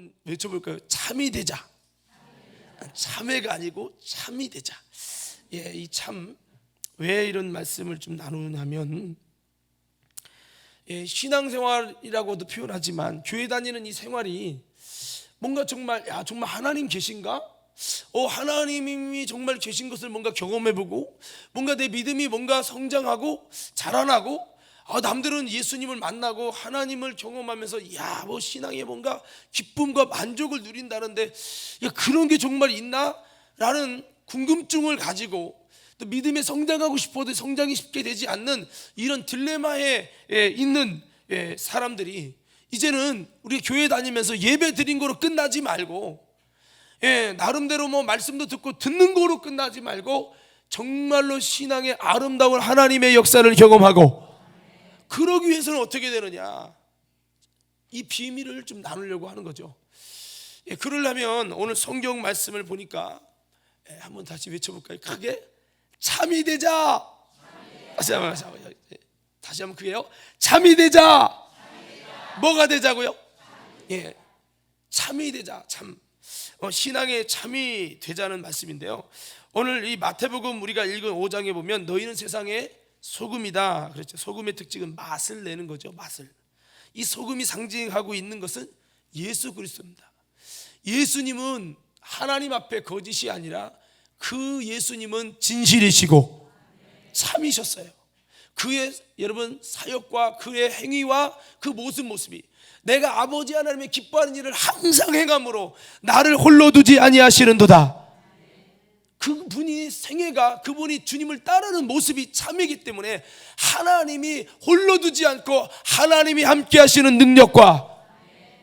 한번 외쳐볼까요? 참이 되자. 참회가 아니고 참이 되자. 이 참, 왜 이런 말씀을 좀 나누냐면, 신앙생활이라고도 표현하지만 교회 다니는 이 생활이 뭔가 정말 정말 하나님 계신가? 하나님이 정말 계신 것을 뭔가 경험해보고, 뭔가 내 믿음이 뭔가 성장하고 자라나고, 남들은 예수님을 만나고 하나님을 경험하면서 뭐 신앙에 뭔가 기쁨과 만족을 누린다는데, 그런 게 정말 있나? 라는 궁금증을 가지고 또 믿음에 성장하고 싶어도 성장이 쉽게 되지 않는 이런 딜레마에 있는 사람들이, 이제는 우리 교회 다니면서 예배 드린 거로 끝나지 말고, 나름대로 뭐 말씀도 듣고 듣는 거로 끝나지 말고 정말로 신앙의 아름다운 하나님의 역사를 경험하고, 그러기 위해서는 어떻게 되느냐, 이 비밀을 좀 나누려고 하는 거죠. 그러려면 오늘 성경 말씀을 보니까 한번 다시 외쳐볼까요? 크게 참이 되자. 다시 한번 크게요. 참이 되자. 뭐가 되자고요? 참이 되자. 참, 신앙의 참이 되자는 말씀인데요, 오늘 이 마태복음 우리가 읽은 5장에 보면 너희는 세상의 소금이다 그랬죠. 소금의 특징은 맛을 내는 거죠. 맛을. 이 소금이 상징하고 있는 것은 예수 그리스도입니다. 예수님은 하나님 앞에 거짓이 아니라 그 예수님은 진실이시고 참이셨어요. 그의 여러분 사역과 그의 행위와 그 모습이 내가 아버지 하나님의 기뻐하는 일을 항상 행함으로 나를 홀로 두지 아니하시는도다. 그분이 생애가, 그분이 주님을 따르는 모습이 참이기 때문에 하나님이 홀로 두지 않고 하나님이 함께 하시는 능력과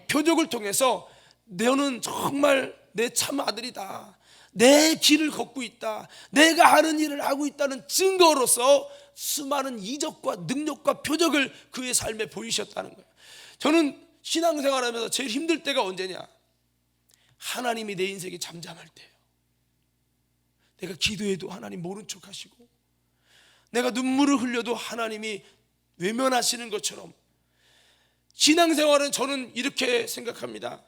표적을 통해서 너는 정말 내 참 아들이다, 내 길을 걷고 있다, 내가 하는 일을 하고 있다는 증거로서 수많은 이적과 능력과 표적을 그의 삶에 보이셨다는 거예요. 저는 신앙생활하면서 제일 힘들 때가 언제냐? 하나님이 내 인생에 잠잠할 때예요. 내가 기도해도 하나님 모른 척 하시고, 내가 눈물을 흘려도 하나님이 외면하시는 것처럼, 신앙생활은 저는 이렇게 생각합니다.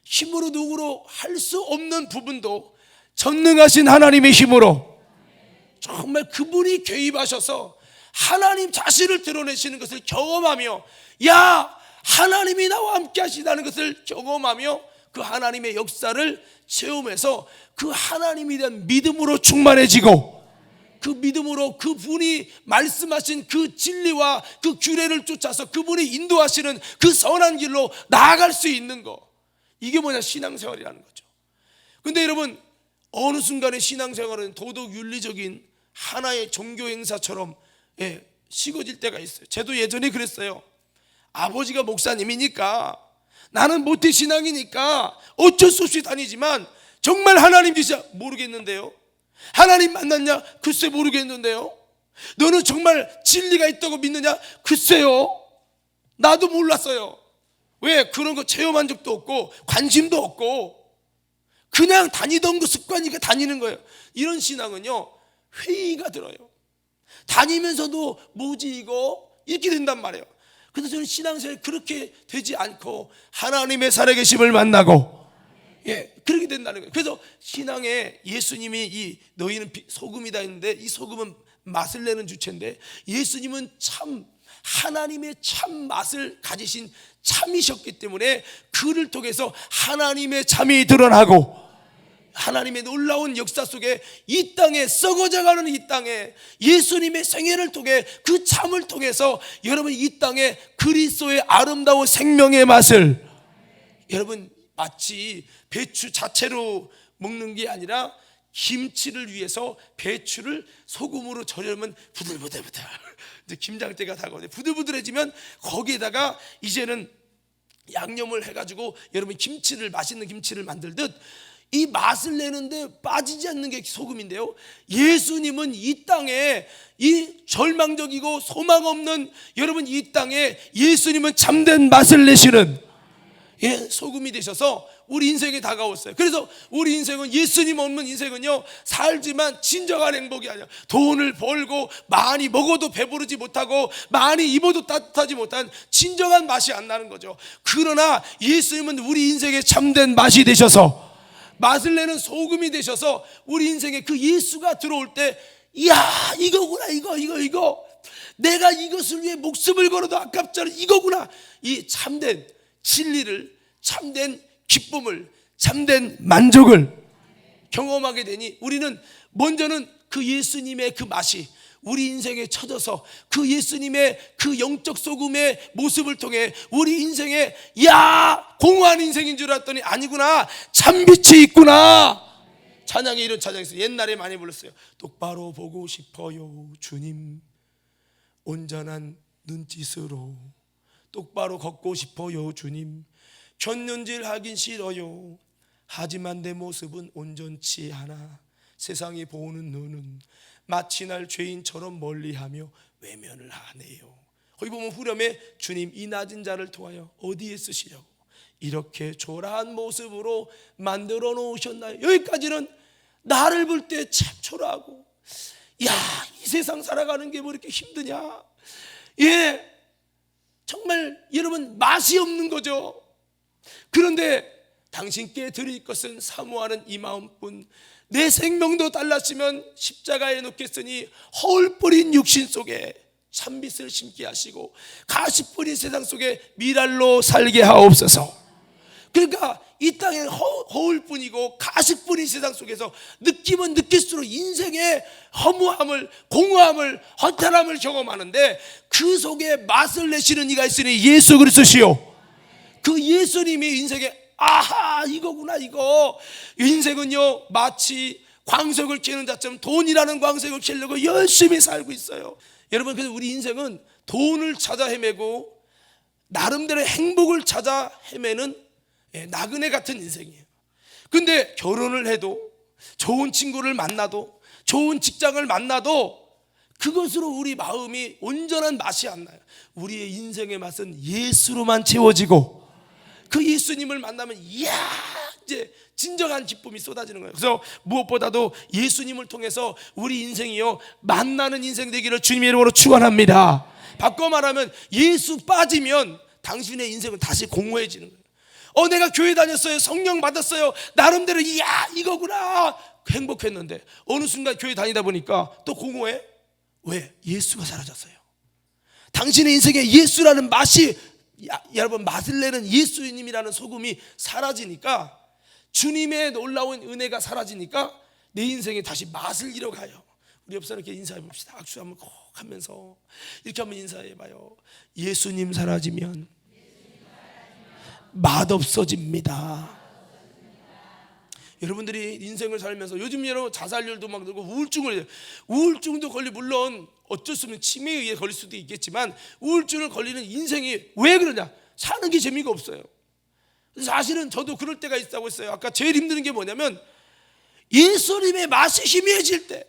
힘으로 누구로 할 수 없는 부분도 전능하신 하나님의 힘으로 정말 그분이 개입하셔서 하나님 자신을 드러내시는 것을 경험하며, 하나님이 나와 함께 하시다는 것을 경험하며 그 하나님의 역사를 체험해서 그 하나님에 대한 믿음으로 충만해지고, 그 믿음으로 그분이 말씀하신 그 진리와 그 규례를 쫓아서 그분이 인도하시는 그 선한 길로 나아갈 수 있는 거, 이게 뭐냐? 신앙생활이라는 거죠. 근데 여러분, 어느 순간에 신앙생활은 도덕 윤리적인 하나의 종교 행사처럼 식어질 때가 있어요. 저도 예전에 그랬어요. 아버지가 목사님이니까, 나는 모태 신앙이니까 어쩔 수 없이 다니지만 정말 하나님 계시냐? 모르겠는데요. 하나님 만났냐? 글쎄 모르겠는데요. 너는 정말 진리가 있다고 믿느냐? 글쎄요, 나도 몰랐어요. 왜? 그런 거 체험한 적도 없고 관심도 없고 그냥 다니던 거 습관이니까 다니는 거예요. 이런 신앙은요, 회의가 들어요. 다니면서도 뭐지 이거? 이렇게 된단 말이에요. 그래서 저는 신앙생활이 그렇게 되지 않고 하나님의 살아계심을 만나고 그렇게 된다는 거예요. 그래서 신앙에 예수님이 너희는 소금이다 했는데, 이 소금은 맛을 내는 주체인데, 예수님은 참 하나님의 참 맛을 가지신 참이셨기 때문에 그를 통해서 하나님의 참이 드러나고, 하나님의 놀라운 역사 속에 이 땅에 썩어져가는 이 땅에 예수님의 생애를 통해 그 참을 통해서 여러분 이 땅에 그리스도의 아름다운 생명의 맛을, 여러분 마치 배추 자체로 먹는 게 아니라 김치를 위해서 배추를 소금으로 절여면 부들부들부들, 이제 김장 때가 다가오는데 부들부들해지면 거기에다가 이제는 양념을 해가지고 여러분 김치를, 맛있는 김치를 만들듯 이 맛을 내는데 빠지지 않는 게 소금인데요, 예수님은 이 땅에 이 절망적이고 소망 없는 여러분 이 땅에 예수님은 참된 맛을 내시는, 소금이 되셔서 우리 인생에 다가왔어요. 그래서 우리 인생은 예수님 없는 인생은요, 살지만 진정한 행복이 아니야. 돈을 벌고 많이 먹어도 배부르지 못하고 많이 입어도 따뜻하지 못한 진정한 맛이 안 나는 거죠. 그러나 예수님은 우리 인생에 참된 맛이 되셔서, 맛을 내는 소금이 되셔서 우리 인생에 그 예수가 들어올 때, 이야, 이거구나, 이거 내가 이것을 위해 목숨을 걸어도 아깝지 않은 이거구나. 이 참된 진리를, 참된 기쁨을, 참된 만족을 경험하게 되니, 우리는 먼저는 그 예수님의 그 맛이 우리 인생에 쳐져서, 그 예수님의 그 영적 소금의 모습을 통해 우리 인생에, 야, 공허한 인생인 줄 알았더니 아니구나, 참빛이 있구나. 찬양에 이런 찬양이 있어요. 옛날에 많이 불렀어요. 똑바로 보고 싶어요 주님, 온전한 눈짓으로 똑바로 걷고 싶어요 주님, 곁눈질하긴 싫어요. 하지만 내 모습은 온전치 않아. 세상이 보는 눈은 마치 날 죄인처럼 멀리하며 외면을 하네요. 거기 보면 후렴에 주님 이 낮은 자를 통하여 어디에 쓰시려고 이렇게 초라한 모습으로 만들어 놓으셨나요? 여기까지는 나를 볼 때 참 초라하고, 야, 이 세상 살아가는 게 뭐 이렇게 힘드냐, 정말 여러분 맛이 없는 거죠. 그런데 당신께 드릴 것은 사모하는 이 마음뿐. 내 생명도 달랐으면 십자가에 놓겠으니 허울 뿌린 육신 속에 참빛을 심게 하시고 가시 뿌린 세상 속에 미랄로 살게 하옵소서. 그러니까 이 땅에 허울뿐이고 가식뿐인 세상 속에서 느끼면 느낄수록 인생의 허무함을, 공허함을, 허탈함을 경험하는데, 그 속에 맛을 내시는 이가 있으니 예수 그리스도시요. 그 예수님이 인생에, 아하, 이거구나, 이거. 인생은요, 마치 광석을 캐는 자처럼 돈이라는 광석을 캐려고 열심히 살고 있어요. 여러분, 그래서 우리 인생은 돈을 찾아 헤매고 나름대로 행복을 찾아 헤매는 나그네 같은 인생이에요. 근데 결혼을 해도, 좋은 친구를 만나도, 좋은 직장을 만나도 그것으로 우리 마음이 온전한 맛이 안 나요. 우리의 인생의 맛은 예수로만 채워지고, 그 예수님을 만나면 이야, 이제 진정한 기쁨이 쏟아지는 거예요. 그래서 무엇보다도 예수님을 통해서 우리 인생이요, 만나는 인생 되기를 주님의 이름으로 축원합니다. 바꿔 말하면 예수 빠지면 당신의 인생은 다시 공허해지는 거예요. 내가 교회 다녔어요, 성령 받았어요, 나름대로 이야, 이거구나, 행복했는데 어느 순간 교회 다니다 보니까 또 공허해. 왜? 예수가 사라졌어요. 당신의 인생에 예수라는 맛이, 여러분, 맛을 내는 예수님이라는 소금이 사라지니까, 주님의 놀라운 은혜가 사라지니까 내 인생에 다시 맛을 잃어가요. 우리 옆 사람께 인사해 봅시다. 악수 한번 꼭 하면서 이렇게 한번 인사해 봐요. 예수님 사라지면 맛없어집니다. 여러분들이 인생을 살면서 요즘 여러분 자살률도 막 늘고 우울증도 걸리, 물론 어쩔 수 없는 치매에 의해 걸릴 수도 있겠지만 우울증을 걸리는 인생이 왜 그러냐? 사는 게 재미가 없어요. 사실은 저도 그럴 때가 있다고 했어요. 아까 제일 힘든 게 뭐냐면, 예수님의 맛이 희미해질 때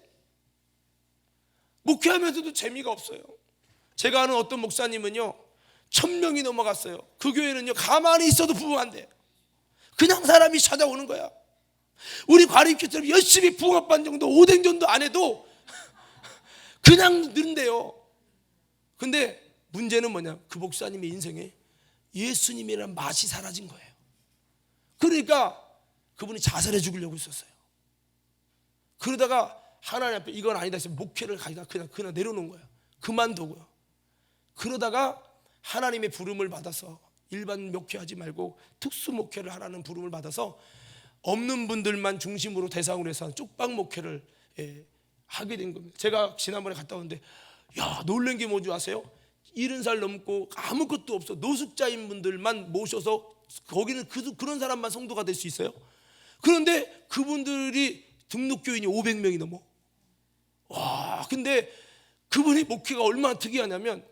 목회하면서도 재미가 없어요. 제가 아는 어떤 목사님은요 1000명이 넘어갔어요. 그 교회는요 가만히 있어도 부흥한대. 그냥 사람이 찾아오는 거야. 우리 과립교처럼 열심히 붕어반 정도, 오뎅전도 안 해도 그냥 는데요. 근데 문제는 뭐냐? 그 목사님의 인생에 예수님이라는 맛이 사라진 거예요. 그러니까 그분이 자살해 죽으려고 했었어요. 그러다가 하나님 앞에 이건 아니다 해서 목회를 가기다 그냥 내려놓은 거예요. 그만두고요. 그러다가 하나님의 부름을 받아서 일반 목회하지 말고 특수 목회를 하라는 부름을 받아서 없는 분들만 중심으로 대상으로 해서 쪽방 목회를 하게 된 겁니다. 제가 지난번에 갔다 왔는데, 야, 놀란 게 뭔지 아세요? 70살 넘고 아무것도 없어 노숙자인 분들만 모셔서, 거기는 그런 사람만 성도가 될 수 있어요. 그런데 그분들이 등록교인이 500명이 넘어. 와, 근데 그분이 목회가 얼마나 특이하냐면,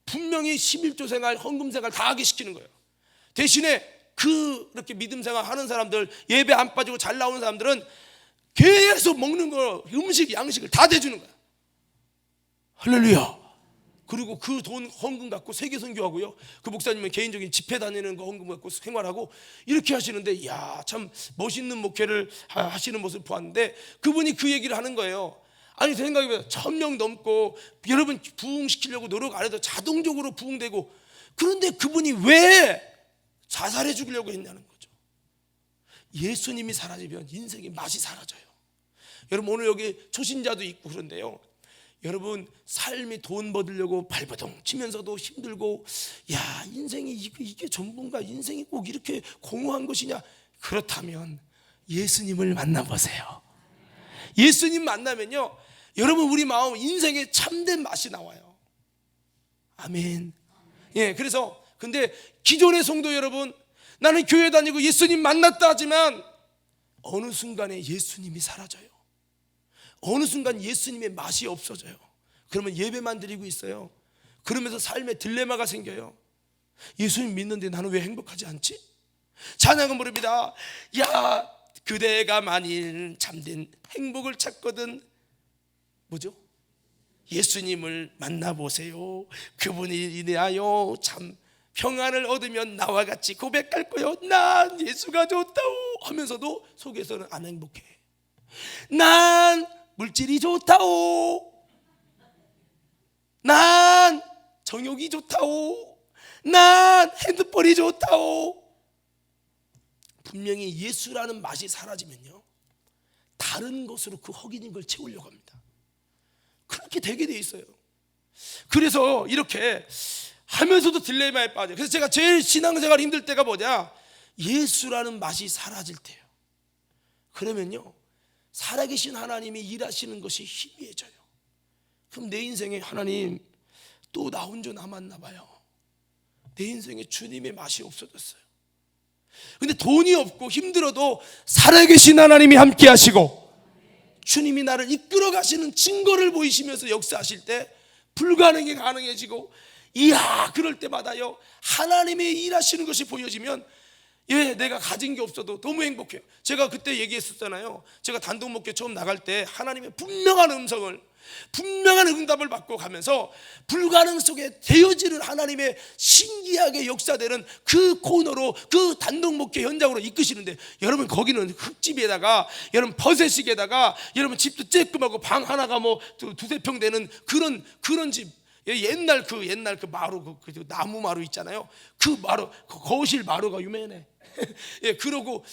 분명히 11조 생활, 헌금 생활 다 하게 시키는 거예요. 대신에 그렇게 믿음 생활 하는 사람들, 예배 안 빠지고 잘 나오는 사람들은 계속 먹는 거, 음식, 양식을 다 대주는 거야. 할렐루야. 그리고 그 돈 헌금 갖고 세계 선교하고요. 그 목사님은 개인적인 집회 다니는 거 헌금 갖고 생활하고 이렇게 하시는데, 이야, 참 멋있는 목회를 하시는 모습을 보았는데, 그분이 그 얘기를 하는 거예요. 아니, 생각해보면 1000명 넘고 여러분 부흥시키려고 노력 안 해도 자동적으로 부흥되고, 그런데 그분이 왜 자살해 죽으려고 했냐는 거죠. 예수님이 사라지면 인생의 맛이 사라져요. 여러분, 오늘 여기 초신자도 있고 그런데요, 여러분 삶이 돈 버리려고 발버둥 치면서도 힘들고, 야, 인생이 이게 전부인가, 인생이 꼭 이렇게 공허한 것이냐, 그렇다면 예수님을 만나보세요. 예수님 만나면요, 여러분 우리 마음 인생에 참된 맛이 나와요. 아멘. 예, 그래서 근데 기존의 성도 여러분, 나는 교회 다니고 예수님 만났다 하지만 어느 순간에 예수님이 사라져요. 어느 순간 예수님의 맛이 없어져요. 그러면 예배만 드리고 있어요. 그러면서 삶에 딜레마가 생겨요. 예수님 믿는데 나는 왜 행복하지 않지? 찬양은 부릅니다. 야, 그대가 만일 참된 행복을 찾거든, 뭐죠? 예수님을 만나보세요. 그분이 인하여 참 평안을 얻으면 나와 같이 고백할 거요. 난 예수가 좋다오 하면서도 속에서는 안 행복해. 난 물질이 좋다오, 난 정욕이 좋다오, 난 핸드폰이 좋다오. 분명히 예수라는 맛이 사라지면요, 다른 것으로 그 허기진 걸 채우려고 합니다. 그렇게 되게 돼 있어요. 그래서 이렇게 하면서도 딜레마에 빠져요. 그래서 제가 제일 신앙생활 힘들 때가 뭐냐, 예수라는 맛이 사라질 때예요. 그러면요, 살아계신 하나님이 일하시는 것이 희미해져요. 그럼 내 인생에 하나님 또 나 혼자 남았나 봐요. 내 인생에 주님의 맛이 없어졌어요. 근데 돈이 없고 힘들어도 살아계신 하나님이 함께 하시고 주님이 나를 이끌어 가시는 증거를 보이시면서 역사하실 때 불가능이 가능해지고, 이야, 그럴 때마다요, 하나님의 일하시는 것이 보여지면, 예, 내가 가진 게 없어도 너무 행복해요. 제가 그때 얘기했었잖아요. 제가 단독 목회 처음 나갈 때 하나님의 분명한 음성을, 분명한 응답을 받고 가면서 불가능 속에 되어지는 하나님의 신기하게 역사되는 그 코너로, 그 단독 목회 현장으로 이끄시는데, 여러분 거기는 흙집에다가, 여러분 버셋식에다가, 여러분 집도 쬐끔하고 방 하나가 뭐 두세 평 되는 그런 집, 옛날 그 마루, 그 나무 마루 있잖아요. 그 마루, 그 거실 마루가 유명해. 예, 그러고,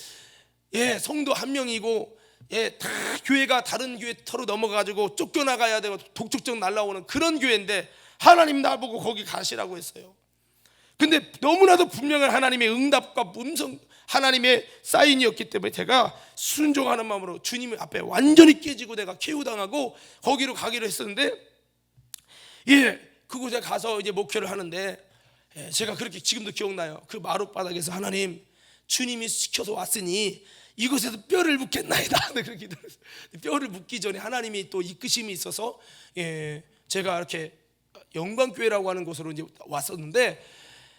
예, 성도 한 명이고, 예, 다 교회가 다른 교회 터로 넘어가지고 쫓겨나가야 되고 독촉적 날라오는 그런 교회인데, 하나님 나보고 거기 가시라고 했어요. 근데 너무나도 분명한 하나님의 응답과 음성, 하나님의 사인이었기 때문에 제가 순종하는 마음으로 주님 앞에 완전히 깨지고 내가 KO 당하고 거기로 가기로 했었는데, 예, 그곳에 가서 이제 목회를 하는데, 예, 제가 그렇게 지금도 기억나요. 그 마룻바닥에서 하나님, 주님이 시켜서 왔으니 이곳에서 뼈를 묻겠나이다. 그렇게 기도했어요. 뼈를 묻기 전에 하나님이 또 이끄심이 있어서, 예, 제가 이렇게 영광교회라고 하는 곳으로 이제 왔었는데,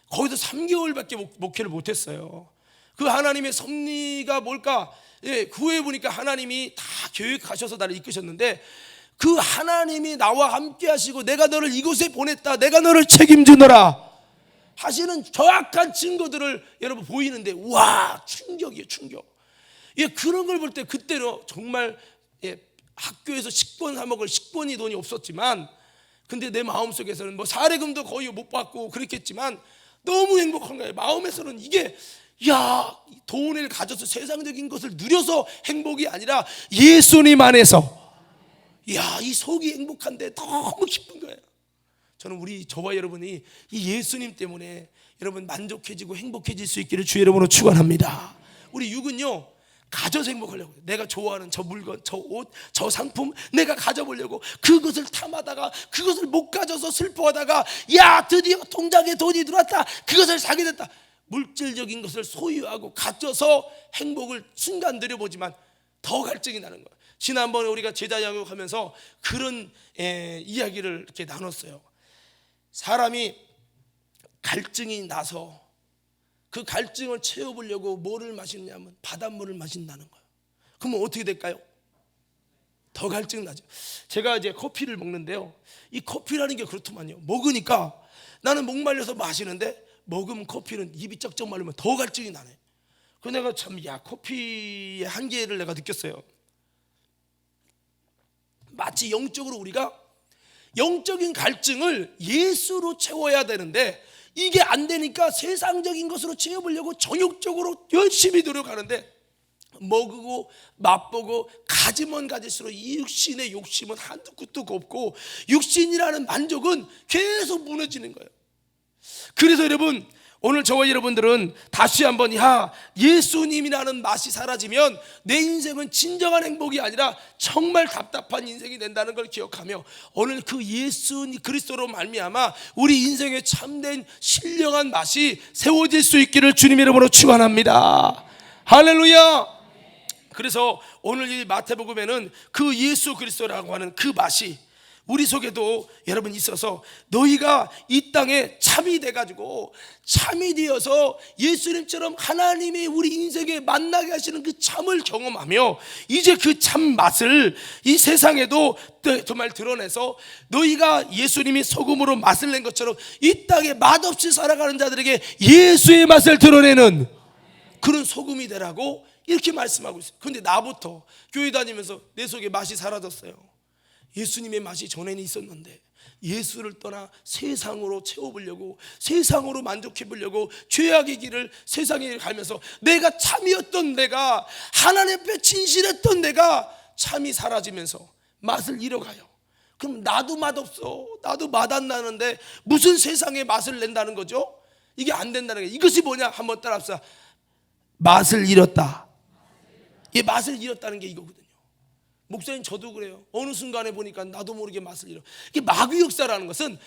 거기서 3개월밖에 목회를 못했어요. 그 하나님의 섭리가 뭘까? 예, 그 후에 보니까 하나님이 다 계획하셔서 나를 이끄셨는데, 그 하나님이 나와 함께 하시고 내가 너를 이곳에 보냈다, 내가 너를 책임지노라 하시는 정확한 증거들을 여러분 보이는데, 와, 충격이에요, 충격. 예, 그런 걸 볼 때 그때로 정말, 예, 학교에서 식권 사 먹을 식권이 돈이 없었지만, 근데 내 마음속에서는 뭐 사례금도 거의 못 받고 그랬겠지만 너무 행복한 거예요. 마음에서는 이게, 야, 돈을 가져서 세상적인 것을 누려서 행복이 아니라 예수님 안에서, 야, 이 속이 행복한데 너무 기쁜 거예요. 저는 저와 여러분이 이 예수님 때문에 여러분 만족해지고 행복해질 수 있기를 주의 이름으로 축원합니다. 우리 육은요, 가져서 행복하려고 해요. 내가 좋아하는 저 물건, 저 옷, 저 상품 내가 가져보려고 그것을 탐하다가 그것을 못 가져서 슬퍼하다가, 야, 드디어 통장에 돈이 들어왔다, 그것을 사게 됐다. 물질적인 것을 소유하고 가져서 행복을 순간 누려보지만 더 갈증이 나는 거예요. 지난번에 우리가 제자 양육하면서 그런 이야기를 이렇게 나눴어요. 사람이 갈증이 나서 그 갈증을 채워보려고 뭐를 마시느냐면 바닷물을 마신다는 거예요. 그러면 어떻게 될까요? 더 갈증 나죠. 제가 이제 커피를 먹는데요, 이 커피라는 게 그렇더만요. 먹으니까 나는 목말려서 마시는데 먹으면 커피는 입이 쩍쩍 마르면 더 갈증이 나네. 그 내가 참, 야, 커피의 한계를 내가 느꼈어요. 마치 영적으로 우리가 영적인 갈증을 예수로 채워야 되는데 이게 안 되니까 세상적인 것으로 채워보려고 정욕적으로 열심히 노력하는데 먹고 맛보고 가지면 가질수록 이 육신의 욕심은 한두 끝도 없고 육신이라는 만족은 계속 무너지는 거예요. 그래서 여러분, 오늘 저와 여러분들은 다시 한번, 예수님이라는 맛이 사라지면 내 인생은 진정한 행복이 아니라 정말 답답한 인생이 된다는 걸 기억하며, 오늘 그 예수 그리스도로 말미암아 우리 인생에 참된 신령한 맛이 세워질 수 있기를 주님의 이름으로 축원합니다. 할렐루야. 그래서 오늘 이 마태복음에는 그 예수 그리스도라고 하는 그 맛이 우리 속에도 여러분 있어서, 너희가 이 땅에 참이 돼가지고 참이 되어서 예수님처럼 하나님이 우리 인생에 만나게 하시는 그 참을 경험하며 이제 그 참 맛을 이 세상에도 정말 드러내서 너희가 예수님이 소금으로 맛을 낸 것처럼 이 땅에 맛없이 살아가는 자들에게 예수의 맛을 드러내는 그런 소금이 되라고 이렇게 말씀하고 있어요. 그런데 나부터 교회 다니면서 내 속에 맛이 사라졌어요. 예수님의 맛이 전에는 있었는데 예수를 떠나 세상으로 채워보려고, 세상으로 만족해보려고 죄악의 길을 세상에 가면서 내가 참이었던 내가, 하나님 앞에 진실했던 내가 참이 사라지면서 맛을 잃어가요. 그럼 나도 맛없어, 나도 맛 안 나는데 무슨 세상에 맛을 낸다는 거죠? 이게 안 된다는 거예요. 이것이 뭐냐? 한번 따라합시다. 맛을 잃었다. 이 맛을 잃었다는 게 이거거든요. 목사님, 저도 그래요. 어느 순간에 보니까 나도 모르게 맛을 잃어. 이게 마귀 역사라는 것은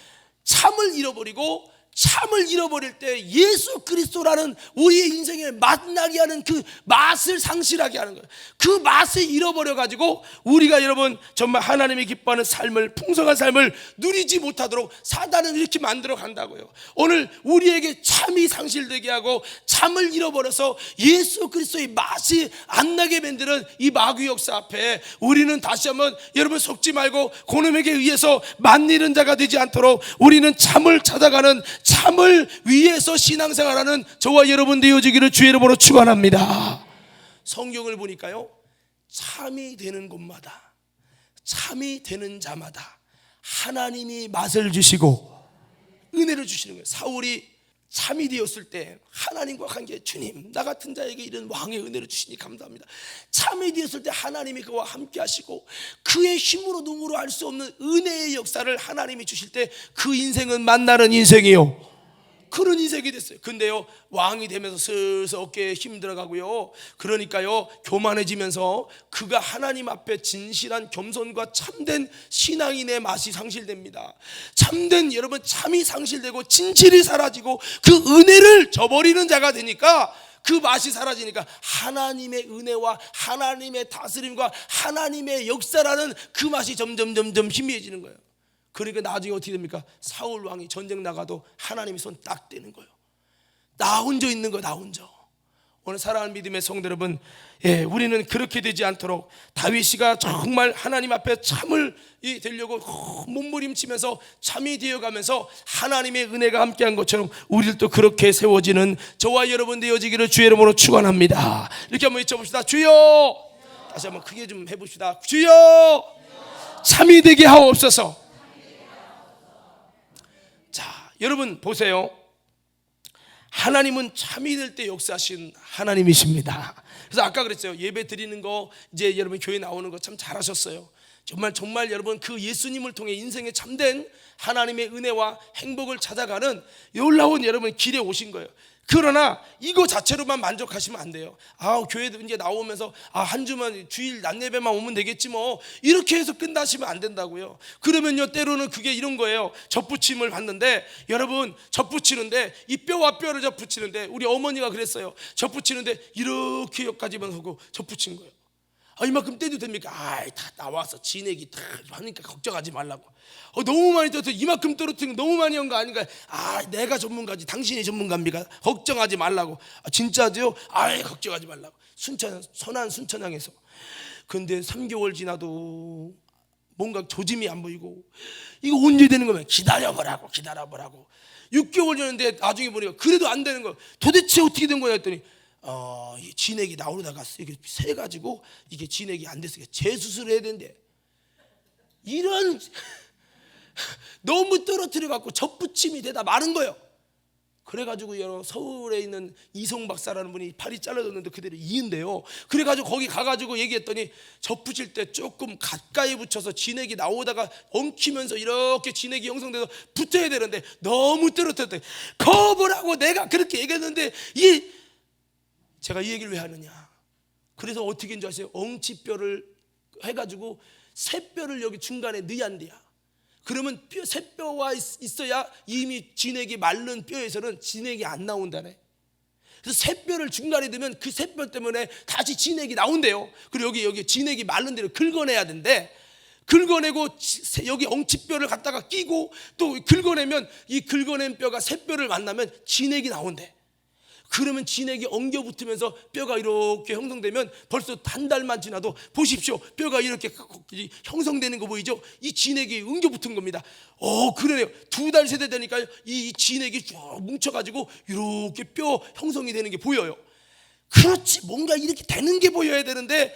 참을 잃어버리고, 참을 잃어버릴 때 예수 그리스도라는 우리의 인생에 맛나게 하는 그 맛을 상실하게 하는 거예요. 그 맛을 잃어버려가지고 우리가 여러분 정말 하나님이 기뻐하는 삶을, 풍성한 삶을 누리지 못하도록 사단은 이렇게 만들어 간다고요. 오늘 우리에게 참이 상실되게 하고 참을 잃어버려서 예수 그리스도의 맛이 안 나게 만드는 이 마귀 역사 앞에 우리는 다시 한번 여러분 속지 말고 그놈에게 의해서 맛 잃은 자가 되지 않도록 우리는 참을 찾아가는, 참을 위해서 신앙생활하는 저와 여러분 되어지기를 주의 이름으로 축원합니다. 성경을 보니까요, 참이 되는 곳마다, 참이 되는 자마다 하나님이 맛을 주시고 은혜를 주시는 거예요. 사울이 참이 되었을 때 하나님과 관계, 주님, 나 같은 자에게 이런 왕의 은혜를 주시니 감사합니다. 참이 되었을 때 하나님이 그와 함께 하시고 그의 힘으로 눈으로 알 수 없는 은혜의 역사를 하나님이 주실 때 그 인생은 만나는 인생이요, 그런 인생이 됐어요. 근데요, 왕이 되면서 슬슬 어깨에 힘 들어가고요, 그러니까요 교만해지면서 그가 하나님 앞에 진실한 겸손과 참된 신앙인의 맛이 상실됩니다. 참된 여러분 참이 상실되고 진실이 사라지고 그 은혜를 저버리는 자가 되니까, 그 맛이 사라지니까 하나님의 은혜와 하나님의 다스림과 하나님의 역사라는 그 맛이 점점 희미해지는 거예요. 그러니까 나중에 어떻게 됩니까? 사울 왕이 전쟁 나가도 하나님이 손 딱 떼는 거예요. 나 혼자 있는 거예요, 나 혼자. 오늘 사랑하는 믿음의 성도 여러분, 우리는 그렇게 되지 않도록 다윗이가 정말 하나님 앞에 참을 되려고 몸부림치면서 참이 되어가면서 하나님의 은혜가 함께한 것처럼 우리들도 그렇게 세워지는 저와 여러분 되어지기를 주의 이름으로 축원합니다. 이렇게 한번 외쳐봅시다. 주여. 다시 한번 크게 좀 해봅시다. 주여, 참이 되게 하옵소서. 자, 여러분 보세요. 하나님은 참이 될 때 역사하신 하나님이십니다. 그래서 아까 그랬어요. 예배 드리는 거, 이제 여러분 교회 나오는 거 참 잘하셨어요. 정말 여러분 그 예수님을 통해 인생에 참된 하나님의 은혜와 행복을 찾아가는 놀라운 여러분 길에 오신 거예요. 그러나 이거 자체로만 만족하시면 안 돼요. 교회 이제 나오면서 한 주만 주일 낮 예배만 오면 되겠지 뭐, 이렇게 해서 끝나시면 안 된다고요. 그러면요, 때로는 그게 이런 거예요. 젖붙임을 받는데, 여러분 젖붙이는데 이 뼈와 뼈를 젖붙이는데, 우리 어머니가 그랬어요. 젖붙이는데 이렇게 여기까지만 하고 젖붙인 거예요. 이만큼 떼도 됩니까? 다 나와서 진액이 다 하니까 걱정하지 말라고. 너무 많이 떠서 이만큼 떨어뜨린 거 너무 많이 한 거 아닌가? 내가 전문가지 당신이 전문가입니까? 걱정하지 말라고. 진짜죠? 걱정하지 말라고. 선한 순천향에서. 근데 3개월 지나도 뭔가 조짐이 안 보이고, 이거 언제 되는 거면 기다려보라고. 6개월 전인데 나중에 보니까 그래도 안 되는 거야. 도대체 어떻게 된 거냐 했더니 이 진액이 나오다가 이게 새가지고 이게 진액이 안 됐으니까 재수술을 해야 된대. 이런 너무 떨어뜨려 갖고 접붙임이 되다 마른 거예요. 그래가지고 서울에 있는 이성 박사라는 분이 팔이 잘라졌는데 그대로 이은데요. 그래가지고 거기 가가지고 얘기했더니 접붙일 때 조금 가까이 붙여서 진액이 나오다가 엉키면서 이렇게 진액이 형성돼서 붙어야 되는데 너무 떨어뜨렸대. 거부라고 내가 그렇게 얘기했는데 제가 이 얘기를 왜 하느냐? 그래서 어떻게 했는지 아세요? 엉치뼈를 해가지고 새뼈를 여기 중간에 넣어야 한대요. 그러면 새뼈가 있어야 이미 진액이 마른 뼈에서는 진액이 안 나온다네. 그래서 새뼈를 중간에 넣으면 그 새뼈 때문에 다시 진액이 나온대요. 그리고 여기 진액이 마른 데를 긁어내야 된대. 긁어내고 여기 엉치뼈를 갖다가 끼고 또 긁어내면 이 긁어낸 뼈가 새뼈를 만나면 진액이 나온대. 그러면 진액이 엉겨 붙으면서 뼈가 이렇게 형성되면 벌써 한 달만 지나도 보십시오, 뼈가 이렇게 형성되는 거 보이죠? 이 진액이 엉겨 붙은 겁니다. 그러네요. 2달 3달 되니까 이 진액이 쭉 뭉쳐가지고 이렇게 뼈 형성이 되는 게 보여요. 그렇지, 뭔가 이렇게 되는 게 보여야 되는데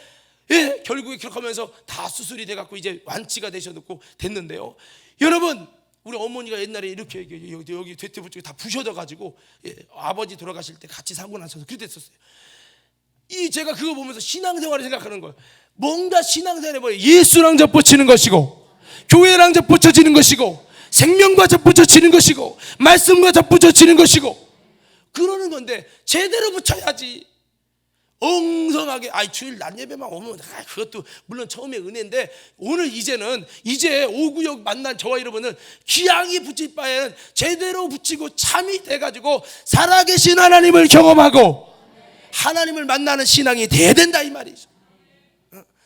결국에 그렇게 하면서 다 수술이 돼갖고 이제 완치가 되셔놓고 됐는데요. 여러분, 우리 어머니가 옛날에 이렇게 여기 대퇴부 쪽에 다 부셔져가지고 아버지 돌아가실 때 같이 사고 나셔서 그랬었어요. 제가 그거 보면서 신앙생활을 생각하는 거예요. 뭔가 신앙생활에 뭐예요? 예수랑 접붙이는 것이고, 교회랑 접붙여지는 것이고, 생명과 접붙여지는 것이고, 말씀과 접붙여지는 것이고, 그러는 건데 제대로 붙여야지. 엉성하게 주일 낮 예배만 오면 그것도 물론 처음에 은혜인데, 오늘 이제 5구역 만난 저와 여러분은 기양이 붙일 바에는 제대로 붙이고 참이 돼가지고 살아계신 하나님을 경험하고 하나님을 만나는 신앙이 돼야 된다 이 말이죠.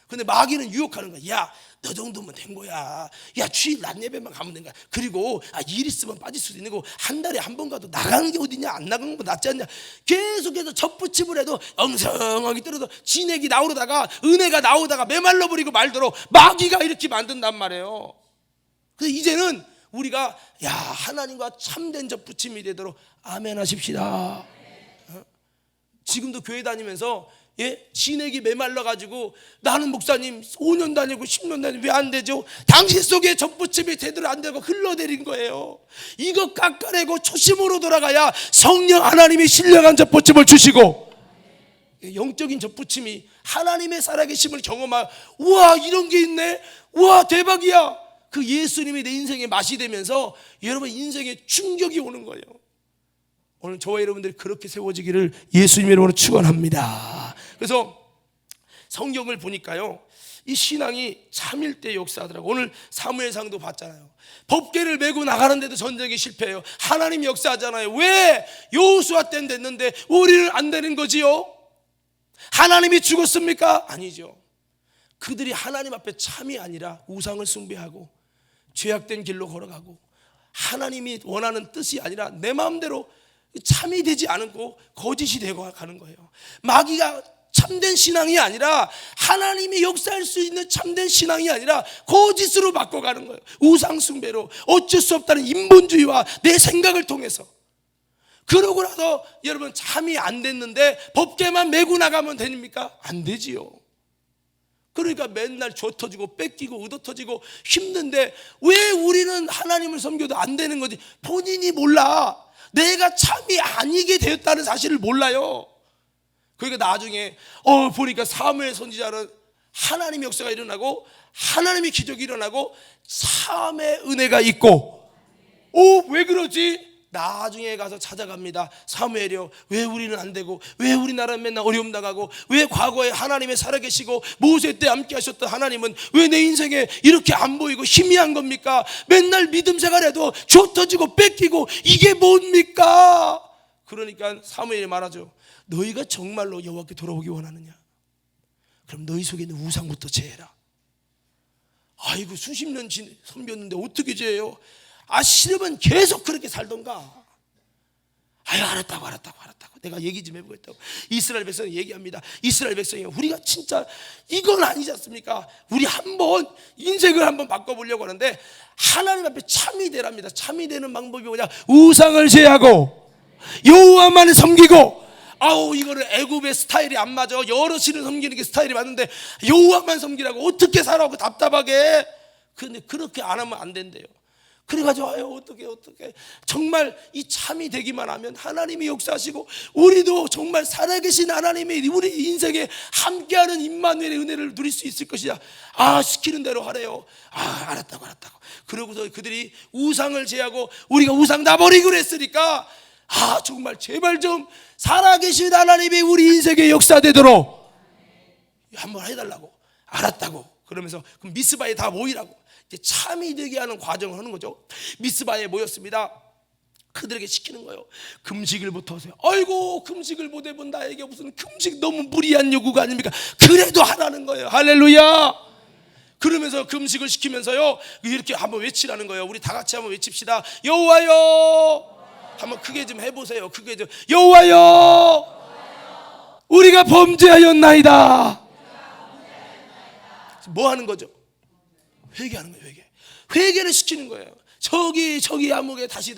근데 마귀는 유혹하는 거야. 너 정도면 된 거야. 주일 낮 예배만 가면 된 거야. 그리고 일 있으면 빠질 수도 있는 거고, 한 달에 한 번 가도 나가는 게 어디냐, 안 나가는 거 낫지 않냐. 계속해서 접붙임을 해도 엉성하게 떨어져 진액이 나오다가 은혜가 나오다가 메말라 버리고 말도록 마귀가 이렇게 만든단 말이에요. 그래서 이제는 우리가 하나님과 참된 접붙임이 되도록 아멘 하십시다. 지금도 교회 다니면서 진액이 메말라가지고 나는 목사님 5년 다니고 10년 다니고 왜 안 되죠? 당신 속에 접붙임이 제대로 안 되고 흘러내린 거예요. 이거 깎아내고 초심으로 돌아가야 성령 하나님이 신령한 접붙임을 주시고, 영적인 접붙임이 하나님의 살아계심을 경험하고, 우와 이런 게 있네, 우와 대박이야. 그 예수님이 내 인생의 맛이 되면서 여러분 인생에 충격이 오는 거예요. 오늘 저와 여러분들이 그렇게 세워지기를 예수님의 이름으로 축원합니다. 그래서 성경을 보니까요, 이 신앙이 참일 때 역사하더라고. 오늘 사무엘상도 봤잖아요. 법궤를 메고 나가는데도 전쟁이 실패해요. 하나님이 역사하잖아요. 왜 여호수아 때는 됐는데 우리는 안 되는 거지요? 하나님이 죽었습니까? 아니죠. 그들이 하나님 앞에 참이 아니라 우상을 숭배하고 죄악된 길로 걸어가고, 하나님이 원하는 뜻이 아니라 내 마음대로 참이 되지 않고 거짓이 되고 가는 거예요. 마귀가 참된 신앙이 아니라, 하나님이 역사할 수 있는 참된 신앙이 아니라 거짓으로 바꿔가는 거예요. 우상 숭배로, 어쩔 수 없다는 인본주의와 내 생각을 통해서. 그러고 나서 여러분 참이 안 됐는데 법궤만 메고 나가면 됩니까? 안 되지요. 그러니까 맨날 줘 터지고 뺏기고 의도 터지고 힘든데 왜 우리는 하나님을 섬겨도 안 되는 거지? 본인이 몰라. 내가 참이 아니게 되었다는 사실을 몰라요. 그러니까 나중에 보니까 사무엘 선지자는 하나님의 역사가 일어나고 하나님의 기적이 일어나고 참의 은혜가 있고, 왜 그러지? 나중에 가서 찾아갑니다. 사무엘이요, 왜 우리는 안 되고, 왜 우리나라는 맨날 어려움 당하고, 왜 과거에 하나님이 살아계시고 모세 때 함께 하셨던 하나님은 왜 내 인생에 이렇게 안 보이고 희미한 겁니까? 맨날 믿음 생활해도 줘 터지고 뺏기고 이게 뭡니까? 그러니까 사무엘이 말하죠. 너희가 정말로 여호와께 돌아오기 원하느냐? 그럼 너희 속에 있는 우상부터 제해라. 아이고 수십 년 섬겼는데 어떻게 제해요? 싫으면 계속 그렇게 살던가. 아유 알았다고 내가 얘기 좀 해보겠다고. 이스라엘 백성이 얘기합니다. 이스라엘 백성이 우리가 진짜 이건 아니지 않습니까? 우리 한번 인생을 한번 바꿔보려고 하는데 하나님 앞에 참이 되랍니다. 참이 되는 방법이 뭐냐? 우상을 제하고 여호와만을 섬기고. 이거를 애굽의 스타일이 안 맞아. 여러 신을 섬기는 게 스타일이 맞는데 여호와만 섬기라고. 어떻게 살아고 답답하게. 근데 그렇게 안 하면 안 된대요. 그래가지고 어떻게 정말 이 참이 되기만 하면 하나님이 역사하시고 우리도 정말 살아계신 하나님이 우리 인생에 함께하는 임마누엘의 은혜를 누릴 수 있을 것이다. 시키는 대로 하래요. 알았다고. 그러고서 그들이 우상을 제하고 우리가 우상 다 버리기로 했으니까 정말 제발 좀 살아계신 하나님이 우리 인생에 역사되도록 한번 해달라고. 알았다고. 그러면서 그럼 미스바에 다 모이라고. 참이 되게 하는 과정을 하는 거죠. 미스바에 모였습니다. 그들에게 시키는 거예요. 금식을부터 하세요. 아이고 금식을 못 해본 나에게 무슨 금식, 너무 무리한 요구가 아닙니까? 그래도 하라는 거예요. 할렐루야. 그러면서 금식을 시키면서요 이렇게 한번 외치라는 거예요. 우리 다 같이 한번 외칩시다. 여호와여. 한번 크게 좀 해보세요. 크게 좀. 여호와여, 우리가 범죄하였나이다. 뭐 하는 거죠? 회개하는 거예요. 회개를 시키는 거예요. 저기 아무게 다시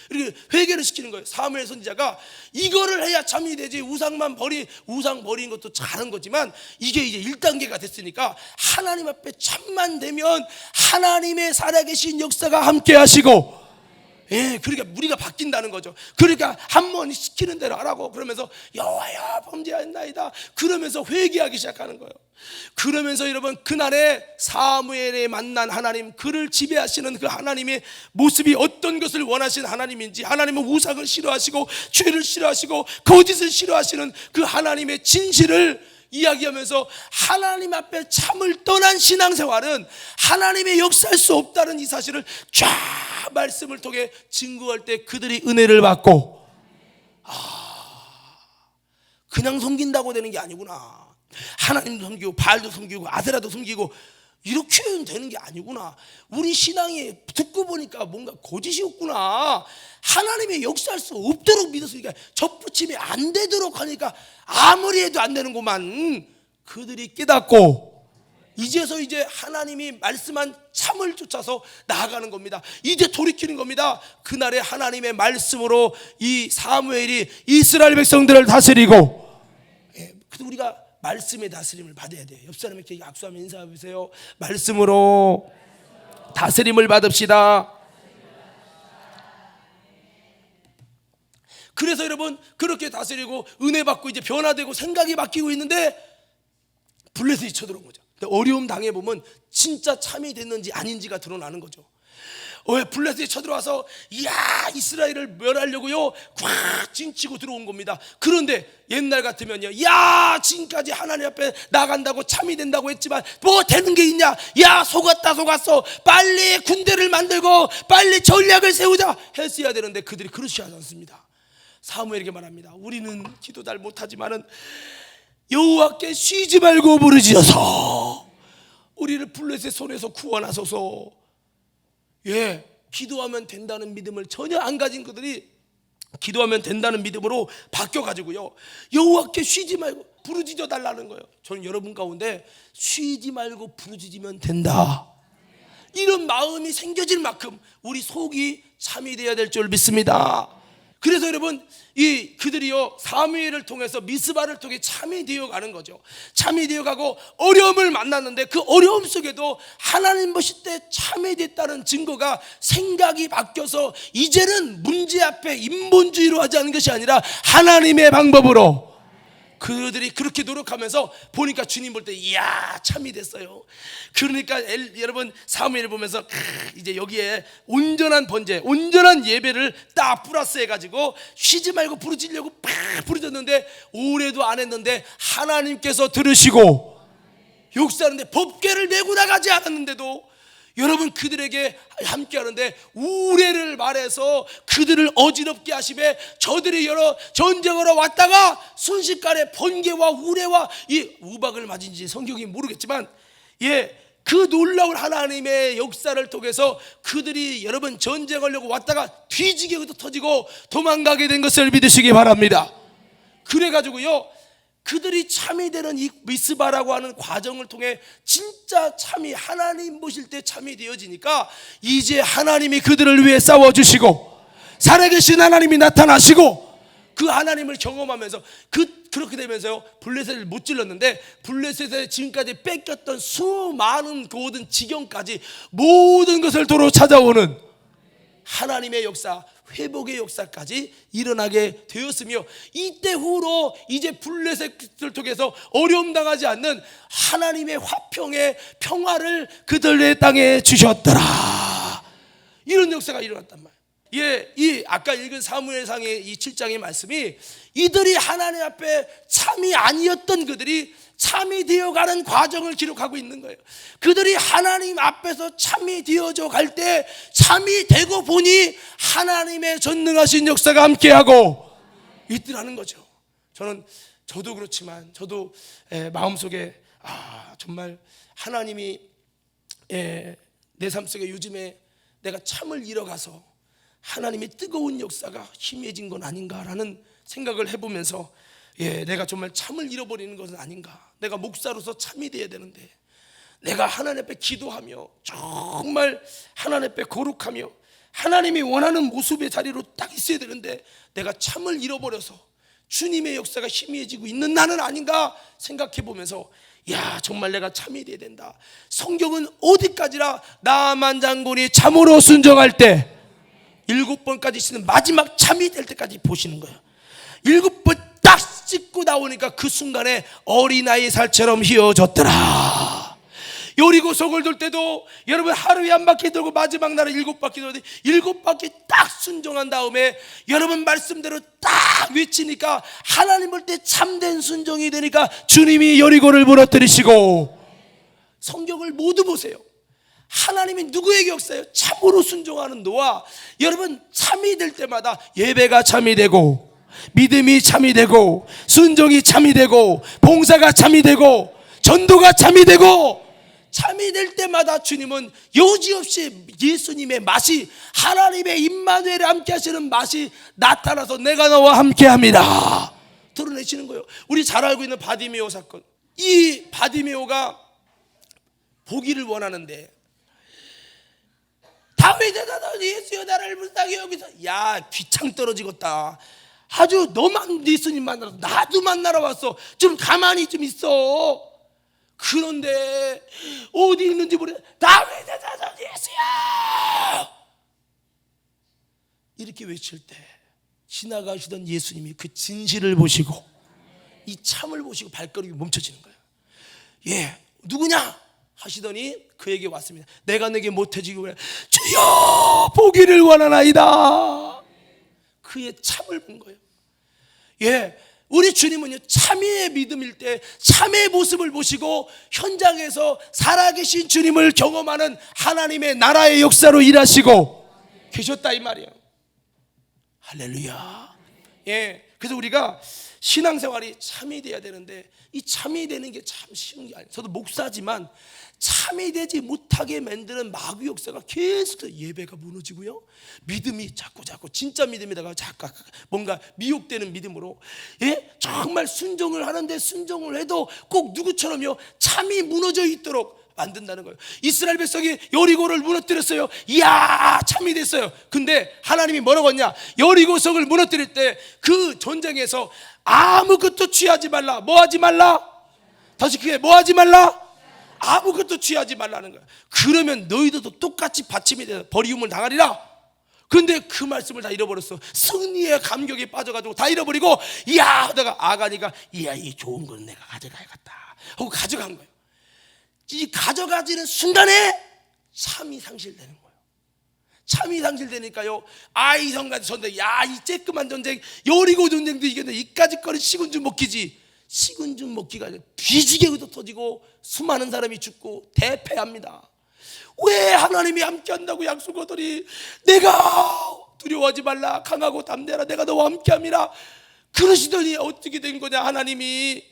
이렇게 회개를 시키는 거예요. 사무엘 선지자가 이거를 해야 참이 되지. 우상 버린 것도 잘한 거지만 이게 이제 1단계가 됐으니까 하나님 앞에 참만 되면 하나님의 살아계신 역사가 함께 하시고, 그러니까 우리가 바뀐다는 거죠. 그러니까 한 번 시키는 대로 하라고. 그러면서 여호와여 범죄하였나이다. 그러면서 회개하기 시작하는 거예요. 그러면서 여러분 그날에 사무엘에 만난 하나님, 그를 지배하시는 그 하나님의 모습이 어떤 것을 원하시는 하나님인지, 하나님은 우상을 싫어하시고 죄를 싫어하시고 거짓을 싫어하시는 그 하나님의 진실을 이야기하면서 하나님 앞에 참을 떠난 신앙생활은 하나님의 역사할 수 없다는 이 사실을 쫙 말씀을 통해 증거할 때 그들이 은혜를 받고, 그냥 섬긴다고 되는 게 아니구나. 하나님도 섬기고 바알도 섬기고 아세라도 섬기고 이렇게 되는 게 아니구나. 우리 신앙이 듣고 보니까 뭔가 거짓이 없구나. 하나님의 역사할 수 없도록 믿었으니까 접붙임이 안 되도록 하니까 아무리 해도 안 되는구만. 그들이 깨닫고 이제서 하나님이 말씀한 참을 쫓아서 나아가는 겁니다. 이제 돌이키는 겁니다. 그날의 하나님의 말씀으로 이 사무엘이 이스라엘 백성들을 다스리고, 그래서 우리가 말씀의 다스림을 받아야 돼요. 옆 사람에게 악수하면 인사해 보세요. 말씀으로 다스림을 받읍시다. 그래서 여러분 그렇게 다스리고 은혜 받고 이제 변화되고 생각이 바뀌고 있는데 블레셋이 쳐들어온 거죠. 어려움 당해보면 진짜 참이 됐는지 아닌지가 드러나는 거죠. 블레셋이 쳐들어와서 이스라엘을 멸하려고요 꽉 찡치고 들어온 겁니다. 그런데 옛날 같으면요, 지금까지 하나님 앞에 나간다고 참이 된다고 했지만 뭐 되는 게 있냐, 속았어, 빨리 군대를 만들고 빨리 전략을 세우자 했어야 되는데 그들이 그렇지 않습니다. 사무엘에게 말합니다. 우리는 기도 잘 못하지만은 여호와께 쉬지 말고 부르짖어서 우리를 블레셋 손에서 구원하소서. 기도하면 된다는 믿음을 전혀 안 가진 그들이 기도하면 된다는 믿음으로 바뀌어가지고요, 여호와께 쉬지 말고 부르짖어 달라는 거예요. 저는 여러분 가운데 쉬지 말고 부르짖으면 된다, 이런 마음이 생겨질 만큼 우리 속이 참이 되어야 될 줄 믿습니다. 그래서 여러분 그들이요 사무엘을 통해서 미스바를 통해 참이 되어가는 거죠. 참이 되어가고 어려움을 만났는데 그 어려움 속에도 하나님 보실 때 참이 됐다는 증거가 생각이 바뀌어서 이제는 문제 앞에 인본주의로 하지 않는 것이 아니라 하나님의 방법으로 그들이 그렇게 노력하면서 보니까 주님 볼 때 참이 됐어요. 그러니까 여러분 사무엘을 보면서 이제 여기에 온전한 번제, 온전한 예배를 딱 플러스 해가지고 쉬지 말고 부르짖려고 부르짖었는데 오래도 안 했는데 하나님께서 들으시고 역사하는데 법궤를 메고 나가지 않았는데도 여러분 그들에게 함께 하는데 우레를 말해서 그들을 어지럽게 하시매 저들이 여러 전쟁하러 왔다가 순식간에 번개와 우레와 이 우박을 맞은지 성경이 모르겠지만 그 놀라운 하나님의 역사를 통해서 그들이 여러분 전쟁하려고 왔다가 뒤지게 터지고 도망가게 된 것을 믿으시기 바랍니다. 그래가지고요 그들이 참이 되는 이 미스바라고 하는 과정을 통해 진짜 참이 하나님 보실 때 참이 되어지니까 이제 하나님이 그들을 위해 싸워주시고 살아계신 하나님이 나타나시고 그 하나님을 경험하면서 그렇게 되면서요 블레셋을 못 찔렀는데 블레셋에 지금까지 뺏겼던 수많은 모든 지경까지 모든 것을 도로 찾아오는 하나님의 역사, 회복의 역사까지 일어나게 되었으며 이때 후로 이제 블레셋을 통해서 어려움 당하지 않는 하나님의 화평의 평화를 그들의 땅에 주셨더라. 이런 역사가 일어났단 말이에요. 이 아까 읽은 사무엘상의 이 7장의 말씀이 이들이 하나님 앞에 참이 아니었던 그들이 참이 되어가는 과정을 기록하고 있는 거예요. 그들이 하나님 앞에서 참이 되어져 갈 때 참이 되고 보니 하나님의 전능하신 역사가 함께하고 있더라는 거죠. 저도 그렇지만 저도 마음속에 정말 하나님이 내 삶 속에 요즘에 내가 참을 잃어가서 하나님의 뜨거운 역사가 희미해진 건 아닌가라는 생각을 해보면서 내가 정말 참을 잃어버리는 것은 아닌가. 내가 목사로서 참이 돼야 되는데 내가 하나님 앞에 기도하며 정말 하나님 앞에 거룩하며 하나님이 원하는 모습의 자리로 딱 있어야 되는데 내가 참을 잃어버려서 주님의 역사가 희미해지고 있는 나는 아닌가 생각해보면서 정말 내가 참이 돼야 된다. 성경은 어디까지나 나만 장군이 참으로 순종할 때 7번까지 쓰는 마지막 참이 될 때까지 보시는 거예요. 7번 딱 찍고 나오니까 그 순간에 어린아이 살처럼 휘어졌더라. 여리고성을 돌 때도 여러분 하루에 한 바퀴 돌고 마지막 날에 7바퀴 돌는데 7바퀴 딱 순종한 다음에 여러분 말씀대로 딱 외치니까 하나님 볼 때 참된 순종이 되니까 주님이 여리고를 무너뜨리시고 성경을 모두 보세요. 하나님이 누구에게 역사해요? 참으로 순종하는 노아. 여러분 참이 될 때마다 예배가 참이 되고 믿음이 참이 되고 순종이 참이 되고 봉사가 참이 되고 전도가 참이 되고 참이 될 때마다 주님은 여지없이 예수님의 맛이 하나님의 임마누엘에 함께 하시는 맛이 나타나서 내가 너와 함께 합니다 드러내시는 거예요. 우리 잘 알고 있는 바디메오 사건. 이 바디메오가 보기를 원하는데 다윗의 자손 예수여 나를 불쌍히 여기서 귀창 떨어지겠다. 아주 너만 예수님 만나러 나도 만나러 왔어. 좀 가만히 좀 있어. 그런데 어디 있는지 모르겠어. 다윗의 자손 예수야 이렇게 외칠 때 지나가시던 예수님이 그 진실을 보시고 이 참을 보시고 발걸음이 멈춰지는 거예요. 누구냐 하시더니 그에게 왔습니다. 내가 내게 못해지기 원해 주여 보기를 원하나이다. 그의 참을 본 거예요. 우리 주님은요 참의 믿음일 때 참의 모습을 보시고 현장에서 살아계신 주님을 경험하는 하나님의 나라의 역사로 일하시고 계셨다 이 말이에요. 할렐루야. 그래서 우리가 신앙생활이 참이 돼야 되는데 이 참이 되는 게 참 쉬운 게 아니에요. 저도 목사지만 참이 되지 못하게 만드는 마귀 역사가 계속 예배가 무너지고요 믿음이 자꾸 진짜 믿음에다가 자꾸 뭔가 미혹되는 믿음으로 정말 순종을 하는데 순종을 해도 꼭 누구처럼요 참이 무너져 있도록 만든다는 거예요. 이스라엘 백성이 여리고를 무너뜨렸어요. 이야 참이 됐어요. 근데 하나님이 뭐라고 했냐? 여리고성을 무너뜨릴 때 그 전쟁에서 아무것도 취하지 말라. 뭐 하지 말라? 다시 그게 뭐 하지 말라? 아무것도 취하지 말라는 거야. 그러면 너희들도 똑같이 받침이 돼서 버리움을 당하리라. 그런데 그 말씀을 다 잃어버렸어. 승리의 감격에 빠져가지고 다 잃어버리고 이야 하다가 아가니까 이야 이 좋은 건 내가 가져가야겠다 하고 가져간 거예요. 이 가져가지는 순간에 참이 상실되는 거예요. 참이 상실되니까요 이 성가지 전쟁 이 쬐끄만 전쟁 여리고 전쟁도 이겼는데 이까짓 거는 식은 죽 먹기지. 식은 죽 먹기가 아니라 뒤지게 터지고 수많은 사람이 죽고 대패합니다. 왜 하나님이 함께한다고 약속하더니 내가 두려워하지 말라, 강하고 담대하라, 내가 너와 함께함이라 그러시더니 어떻게 된 거냐. 하나님이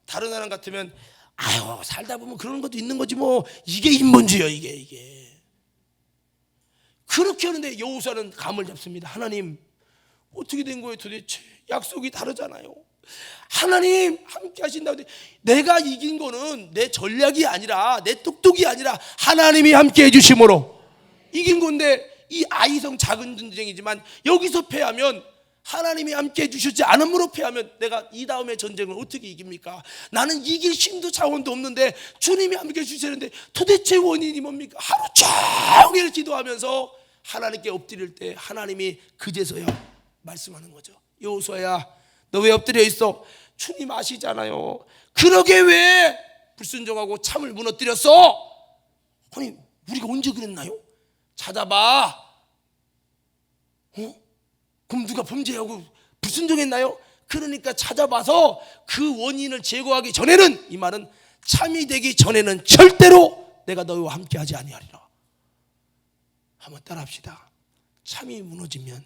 다른 사람 같으면 아유 살다 보면 그런 것도 있는 거지 뭐, 이게 인본주의야 이게. 그렇게 하는데 여호수아는 감을 잡습니다. 하나님 어떻게 된 거예요 도대체? 약속이 다르잖아요. 하나님 함께 하신다고. 내가 이긴 거는 내 전략이 아니라 내 똑똑이 아니라 하나님이 함께 해주심으로 이긴 건데, 이 아이성 작은 전쟁이지만 여기서 패하면, 하나님이 함께 해주셨지 않음으로 패하면 내가 이 다음에 전쟁을 어떻게 이깁니까? 나는 이길 힘도 자원도 없는데 주님이 함께 해주시는데 도대체 원인이 뭡니까? 하루 종일 기도하면서 하나님께 엎드릴 때 하나님이 그제서야 말씀하는 거죠. 여호수아야, 너 왜 엎드려 있어? 주님 아시잖아요. 그러게 왜 불순종하고 참을 무너뜨렸어? 아니 우리가 언제 그랬나요? 찾아봐. 그럼 누가 범죄하고 불순종했나요? 그러니까 찾아봐서 그 원인을 제거하기 전에는, 이 말은 참이 되기 전에는 절대로 내가 너희와 함께하지 아니하리라. 한번 따라합시다. 참이 무너지면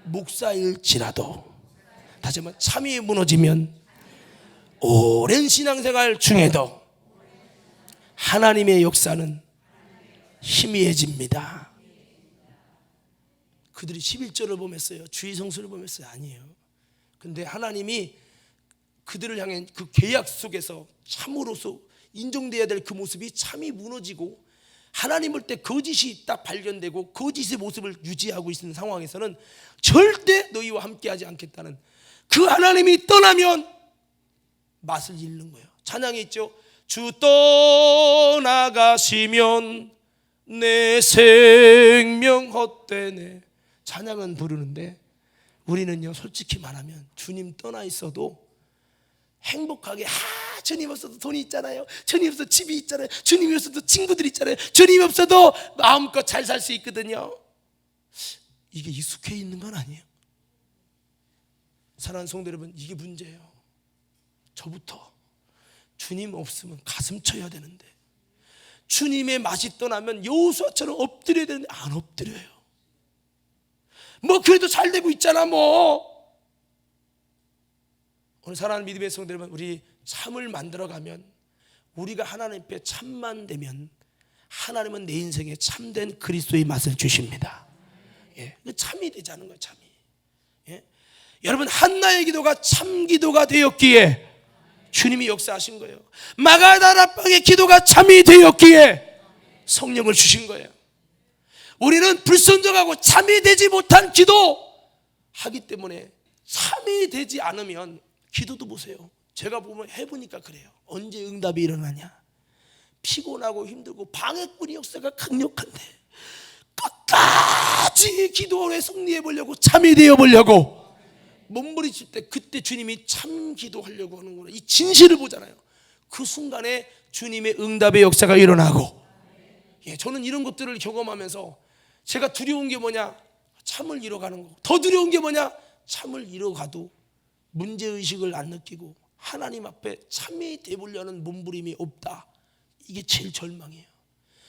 목사일지라도, 다시 한번, 참이 무너지면 오랜 신앙생활 중에도 하나님의 희미해집니다. 그들이 11절을 보면서요, 주의 성수를 보면서 아니에요. 근데 하나님이 그들을 향해 그 계약 속에서 참으로서 인정돼야 될 그 모습이 참이 무너지고, 하나님 볼 때 거짓이 딱 발견되고 거짓의 모습을 유지하고 있는 상황에서는 절대 너희와 함께하지 않겠다는, 그 하나님이 떠나면 맛을 잃는 거예요. 찬양에 있죠. 주 떠나가시면 내 생명 헛되네. 찬양은 부르는데 우리는요, 솔직히 말하면 주님 떠나 있어도 행복하게, 주님 없어도 돈이 있잖아요, 주님 없어도 집이 있잖아요, 주님 없어도 친구들이 있잖아요, 주님 없어도 마음껏 잘 살 수 있거든요. 이게 익숙해 있는 건 아니에요. 사랑하는 성도 여러분, 이게 문제예요. 저부터 주님 없으면 가슴 쳐야 되는데, 주님의 맛이 떠나면 여호수아처럼 엎드려야 되는데 안 엎드려요. 뭐 그래도 잘 되고 있잖아 뭐. 오늘 사랑하는 믿음의 성도 여러분, 우리 참을 만들어가면, 우리가 하나님 앞에 참만 되면 하나님은 내 인생에 참된 그리스도의 맛을 주십니다. 예, 참이 되자는 거예요. 참이. 예? 여러분, 한나의 기도가 참 기도가 되었기에 주님이 역사하신 거예요. 마가다라방의 기도가 참이 되었기에 성령을 주신 거예요. 우리는 불순종하고 참이 되지 못한 기도 하기 때문에, 참이 되지 않으면 기도도 보세요. 제가 보면 해보니까 그래요. 언제 응답이 일어나냐? 피곤하고 힘들고 방해꾼의 역사가 강력한데 끝까지 기도에 승리해 보려고, 참이 되어 보려고 몸부림칠 때, 그때 주님이 참 기도하려고 하는구나, 이 진실을 보잖아요. 그 순간에 주님의 응답의 역사가 일어나고, 예, 저는 이런 것들을 경험하면서 제가 두려운 게 뭐냐? 참을 잃어가는 거고, 더 두려운 게 뭐냐? 참을 잃어가도 문제의식을 안 느끼고 하나님 앞에 참이 되보려는 몸부림이 없다. 이게 제일 절망이에요.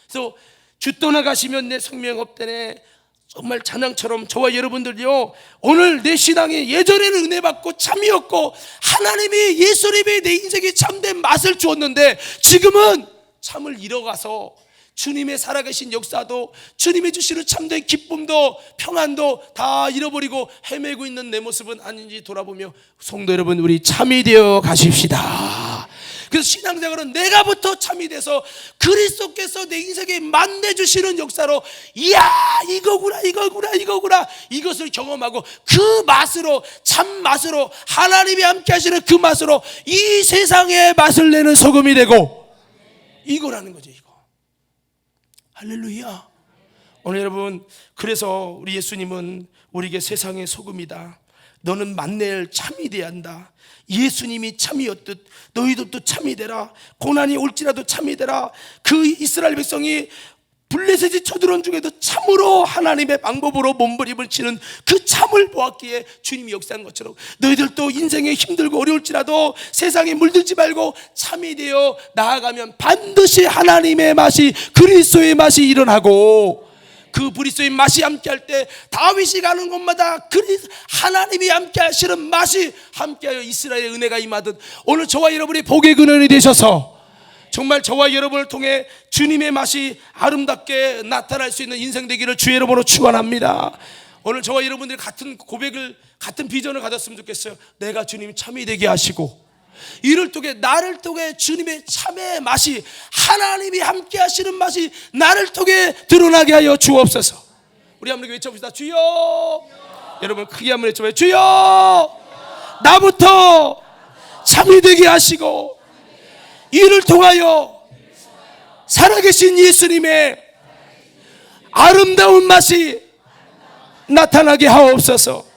그래서 주 떠나가시면 내 생명 없대네. 정말 찬양처럼 저와 여러분들요, 오늘 내 신앙에 예전에는 은혜 받고 참이었고 하나님이 예수님이 내 인생에 참된 맛을 주었는데, 지금은 참을 잃어가서 주님의 살아계신 역사도, 주님이 주시는 참된 기쁨도 평안도 다 잃어버리고 헤매고 있는 내 모습은 아닌지 돌아보며, 성도 여러분, 우리 참이 되어 가십시다. 그래서 신앙생활은 내가부터 참이 돼서 그리스도께서 내 인생에 만나주시는 역사로, 이야 이거구나 이것을 경험하고 그 맛으로, 참 맛으로, 하나님이 함께 하시는 그 맛으로 이 세상에 맛을 내는 소금이 되고, 이거라는 거죠. 이거. 할렐루야. 오늘 여러분, 그래서 우리 예수님은 우리에게 세상의 소금이다. 너는 만낼 참이 돼야 한다. 예수님이 참이었듯 너희들도 참이 되라. 고난이 올지라도 참이 되라. 그 이스라엘 백성이 블레셋이 쳐들어온 중에도 참으로 하나님의 방법으로 몸부림을 치는 그 참을 보았기에 주님이 역사한 것처럼 너희들도 인생에 힘들고 어려울지라도 세상에 물들지 말고 참이 되어 나아가면 반드시 하나님의 맛이, 그리스도의 맛이 일어나고, 그 그리스도의 맛이 함께할 때 다윗이 가는 곳마다 하나님이 함께하시는 맛이 함께하여 이스라엘의 은혜가 임하듯 오늘 저와 여러분이 복의 근원이 되셔서 정말 저와 여러분을 통해 주님의 맛이 아름답게 나타날 수 있는 인생 되기를 주의 이름으로 축원합니다. 오늘 저와 여러분들이 같은 고백을, 같은 비전을 가졌으면 좋겠어요. 내가 주님 참이 되게 하시고 이를 통해, 나를 통해 주님의 참의 맛이, 하나님이 함께 하시는 맛이 나를 통해 드러나게 하여 주옵소서. 우리 한번 외쳐봅시다. 주여. 여러분 크게 한번 외쳐봐요. 주여, 나부터 참이 되게 하시고 이를 통하여 살아계신 예수님의 아름다운 맛이 나타나게 하옵소서.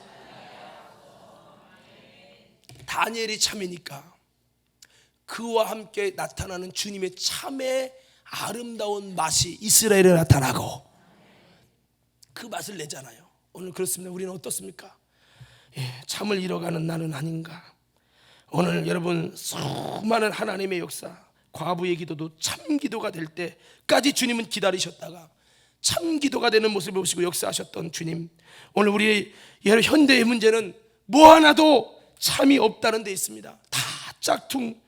다니엘이 참이니까 그와 함께 나타나는 주님의 참의 아름다운 맛이 이스라엘에 나타나고 그 맛을 내잖아요. 오늘 그렇습니다. 우리는 어떻습니까? 참을 잃어가는 나는 아닌가. 오늘 여러분 수많은 하나님의 역사, 과부의 기도도 참 기도가 될 때까지 주님은 기다리셨다가 참 기도가 되는 모습을 보시고 역사하셨던 주님, 오늘 우리 현대의 문제는 뭐 하나도 참이 없다는 데 있습니다. 다 짝퉁,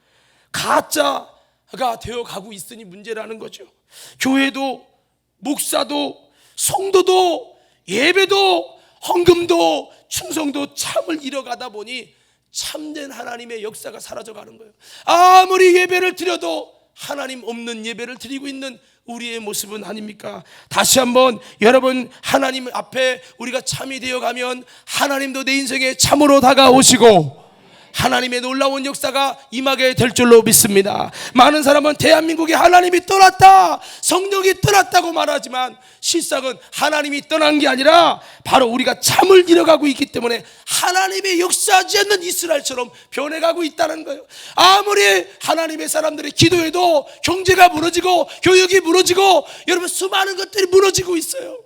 가짜가 되어가고 있으니 문제라는 거죠. 교회도, 목사도, 성도도, 예배도, 헌금도, 충성도 참을 잃어가다 보니 참된 하나님의 역사가 사라져가는 거예요. 아무리 예배를 드려도 하나님 없는 예배를 드리고 있는 우리의 모습은 아닙니까? 다시 한번 여러분, 하나님 앞에 우리가 참이 되어가면 하나님도 내 인생에 참으로 다가오시고 하나님의 놀라운 역사가 임하게 될 줄로 믿습니다. 많은 사람은 대한민국에 하나님이 떠났다, 성령이 떠났다고 말하지만 실상은 하나님이 떠난 게 아니라 바로 우리가 참을 잃어가고 있기 때문에 하나님의 역사하지 않는 이스라엘처럼 변해가고 있다는 거예요. 아무리 하나님의 사람들이 기도해도 경제가 무너지고 교육이 무너지고 여러분 수많은 것들이 무너지고 있어요.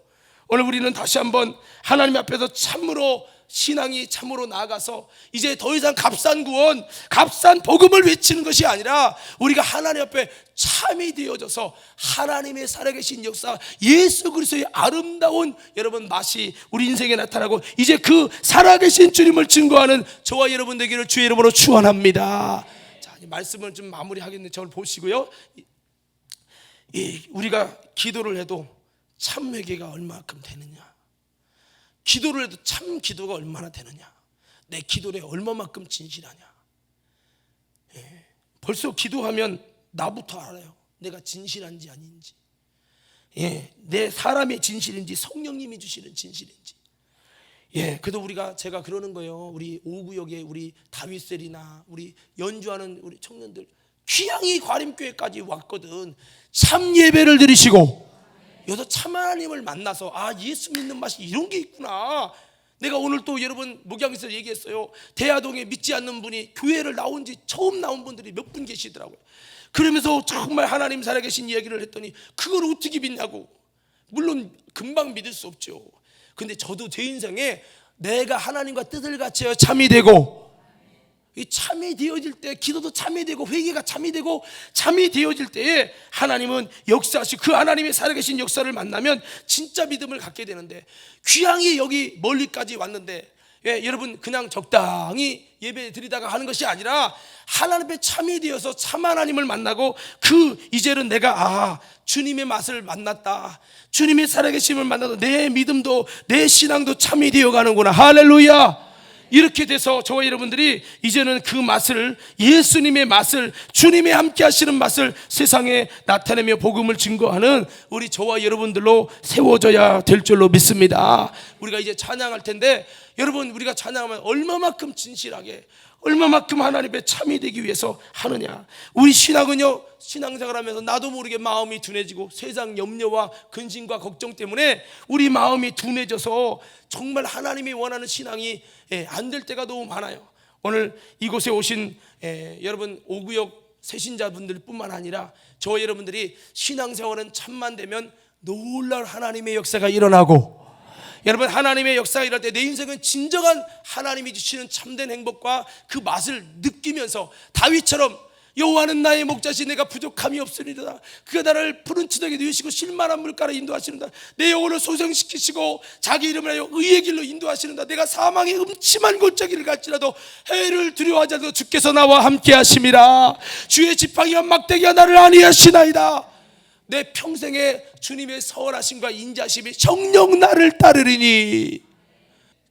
오늘 우리는 다시 한번 하나님 앞에서 참으로 신앙이 참으로 나아가서 이제 더 이상 값싼 구원, 값싼 복음을 외치는 것이 아니라 우리가 하나님 앞에 참이 되어져서 하나님의 살아계신 역사, 예수 그리스도의 아름다운 여러분 맛이 우리 인생에 나타나고 이제 그 살아계신 주님을 증거하는 저와 여러분 되기를 주의 이름으로 축원합니다. 자, 말씀을 좀 마무리하겠는데 저를 보시고요. 우리가 기도를 해도 참 회개가 얼마큼 되느냐, 기도를 해도 참 기도가 얼마나 되느냐, 내 기도에 얼마만큼 진실하냐. 벌써 기도하면 나부터 알아요. 내가 진실한지 아닌지, 내 사람의 진실인지 성령님이 주시는 진실인지. 그래도 제가 그러는 거예요. 우리 5구역에 우리 다윗셀이나 우리 연주하는 우리 청년들 귀향이 과림교회까지 왔거든. 참 예배를 드리시고 여기서 참 하나님을 만나서 예수 믿는 맛이 이런 게 있구나. 내가 오늘 또 여러분 목양에서 얘기했어요. 대하동에 믿지 않는 분이 교회를 나온 지 처음 나온 분들이 몇 분 계시더라고요. 그러면서 정말 하나님 살아계신 이야기를 했더니 그걸 어떻게 믿냐고. 물론 금방 믿을 수 없죠. 근데 저도 제 인생에 내가 하나님과 뜻을 같이 참이 되고, 이 참이 되어질 때 기도도 참이 되고 회개가 참이 되고 참이 되어질 때에 하나님은 역사하시고 그 하나님의 살아계신 역사를 만나면 진짜 믿음을 갖게 되는데, 귀향이 여기 멀리까지 왔는데 여러분 그냥 적당히 예배 드리다가 하는 것이 아니라 하나님 앞에 참이 되어서 참 하나님을 만나고 이제는 내가 주님의 맛을 만났다, 주님의 살아계심을 만나도 내 믿음도 내 신앙도 참이 되어가는구나. 할렐루야. 이렇게 돼서 저와 여러분들이 이제는 그 맛을, 예수님의 맛을, 주님의 함께 하시는 맛을 세상에 나타내며 복음을 증거하는 우리 저와 여러분들로 세워져야 될 줄로 믿습니다. 우리가 이제 찬양할 텐데 여러분, 우리가 찬양하면 얼마만큼 진실하게, 얼마만큼 하나님의 참이 되기 위해서 하느냐. 우리 신앙은요, 신앙생활하면서 나도 모르게 마음이 둔해지고 세상 염려와 근심과 걱정 때문에 우리 마음이 둔해져서 정말 하나님이 원하는 신앙이 안 될 때가 너무 많아요. 오늘 이곳에 오신 여러분 5구역 새신자분들 뿐만 아니라 저 여러분들이 신앙생활은 참만 되면 놀라운 하나님의 역사가 일어나고, 여러분 하나님의 역사가 일어날 때 내 인생은 진정한 하나님이 주시는 참된 행복과 그 맛을 느끼면서 다윗처럼 여호와는 나의 목자시 내가 부족함이 없으리로다. 그가 나를 푸른 추덕에 누이시고 실만한 물가로 인도하시는다. 내 영혼을 소생시키시고 자기 이름을 하여 의의 길로 인도하시는다. 내가 사망의 음침한 골짜기를 갈지라도 해를 두려워하지 않고 주께서 나와 함께 하심이라. 주의 지팡이와 막대기가 나를 안위하시나이다. 내 평생에 주님의 선하심과 인자심이 정녕 나를 따르리니,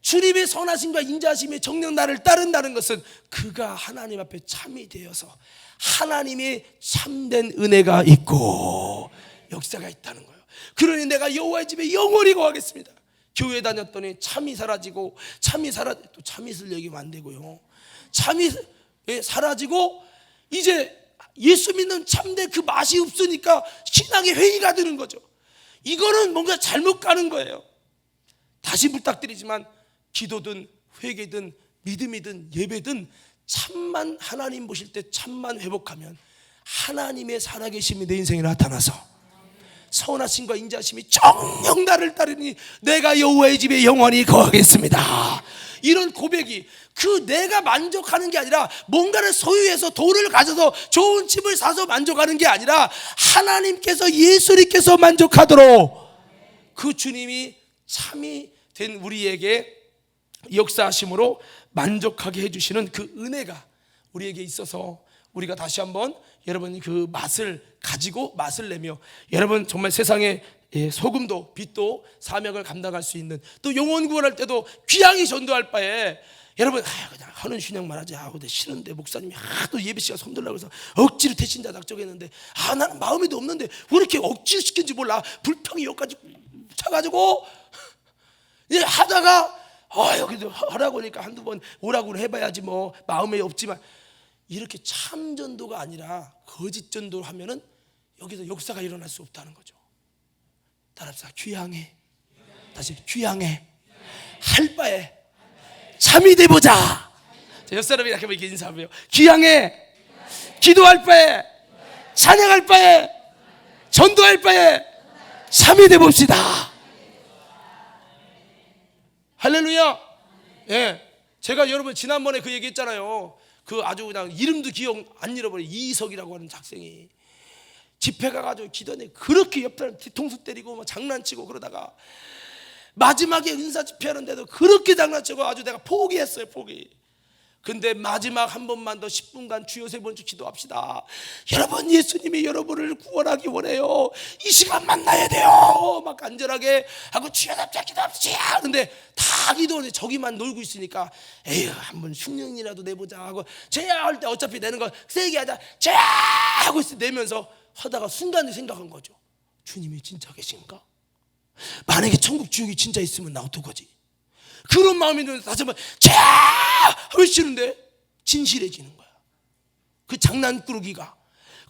주님의 선하심과 인자심이 정녕 나를 따른다는 것은 그가 하나님 앞에 참이 되어서 하나님의 참된 은혜가 있고 역사가 있다는 거예요. 그러니 내가 여호와의 집에 영원히 거하겠습니다. 교회 다녔더니 참이 사라지고, 또 참이슬 얘기면 안 되고요. 참이 사라지고 이제 예수 믿는 참된 그 맛이 없으니까 신앙의 회의가 드는 거죠. 이거는 뭔가 잘못 가는 거예요. 다시 부탁드리지만 기도든 회개든 믿음이든 예배든 참만 하나님 보실 때 참만 회복하면 하나님의 살아계심이 내 인생에 나타나서 선하심과 인자심이 정녕 나를 따르니 내가 여호와의 집에 영원히 거하겠습니다. 이런 고백이 그 내가 만족하는 게 아니라 뭔가를 소유해서 돈을 가져서 좋은 집을 사서 만족하는 게 아니라 하나님께서 예수님께서 만족하도록 그 주님이 참이 된 우리에게 역사하심으로 만족하게 해주시는 그 은혜가 우리에게 있어서 우리가 다시 한번 여러분 그 맛을 가지고 맛을 내며, 여러분 정말 세상에 소금도 빛도 사명을 감당할 수 있는, 또 영혼 구원할 때도 귀양이 전도할 바에 여러분 그냥 하는 신앙만 하지, 내 싫은데 목사님이 하도 예배 시간 손들라고 해서 억지로 대신자 작정했는데 나는 마음에도 없는데 왜 이렇게 억지로 시킨지 몰라. 불평이 여기까지 차가지고 하다가 여기도 하라고 하니까 한두 번 오라고 해봐야지 뭐 마음에 없지만, 이렇게 참 전도가 아니라 거짓 전도를 하면은 여기서 역사가 일어날 수 없다는 거죠. 따라합시다. 귀향해. 다시 귀향해. 할 바에 참이 돼보자. 옆사람이 이렇게 인사하고요. 귀향해. 기도할 바에, 찬양할 바에, 전도할 바에 참이 돼봅시다. 할렐루야. 예, 제가 여러분 지난번에 그 얘기했잖아요. 그 아주 그냥 이름도 기억 안 잃어버린 이석이라고 하는 학생이 집회 가가지고 기도하는데 그렇게 옆 사람 뒤통수 때리고 막 장난치고 그러다가 마지막에 은사 집회하는데도 그렇게 장난치고 아주 내가 포기했어요. 포기. 근데 마지막 한 번만 더 10분간 주여 세 번째 기도합시다. 여러분 예수님이 여러분을 구원하기 원해요. 이 시간 만나야 돼요. 막 간절하게 하고 주여 잡자 기도합시다. 근데 다 기도하는데 저기만 놀고 있으니까 에휴 한번 흉령이라도 내보자 하고 죄야 할 때 어차피 내는 거 세게 하자 죄야 하고 내면서 하다가 순간에 생각한 거죠. 주님이 진짜 계신가? 만약에 천국 지옥이 진짜 있으면 나 어떡하지? 그런 마음이 드는데 다시 한번 외치는데 진실해지는 거야. 그 장난꾸러기가.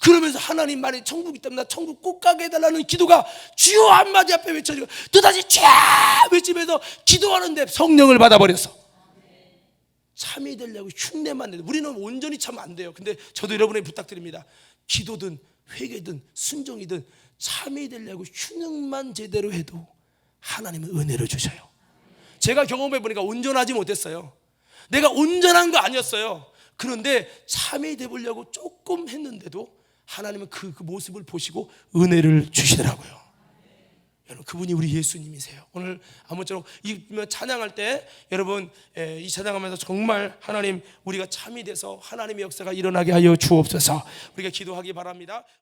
그러면서 하나님 만에 천국 있다면 나 천국 꼭 가게 해달라는 기도가 주여 한마디 앞에 외쳐지고 또다시 외치면서 기도하는데 성령을 받아버렸어. 참이 되려고 흉내만 내도 우리는 온전히 참으면 안 돼요. 근데 저도 여러분에게 부탁드립니다. 기도든 회개든 순종이든 참이 되려고 흉내만 제대로 해도 하나님은 은혜를 주셔요. 제가 경험해 보니까 온전하지 못했어요. 내가 온전한 거 아니었어요. 그런데 참이 되보려고 조금 했는데도 하나님은 그 모습을 보시고 은혜를 주시더라고요. 여러분 그분이 우리 예수님이세요. 오늘 아무쪼록 이 찬양할 때 여러분 이 찬양하면서 정말 하나님 우리가 참이 돼서 하나님의 역사가 일어나게 하여 주옵소서. 우리가 기도하기 바랍니다.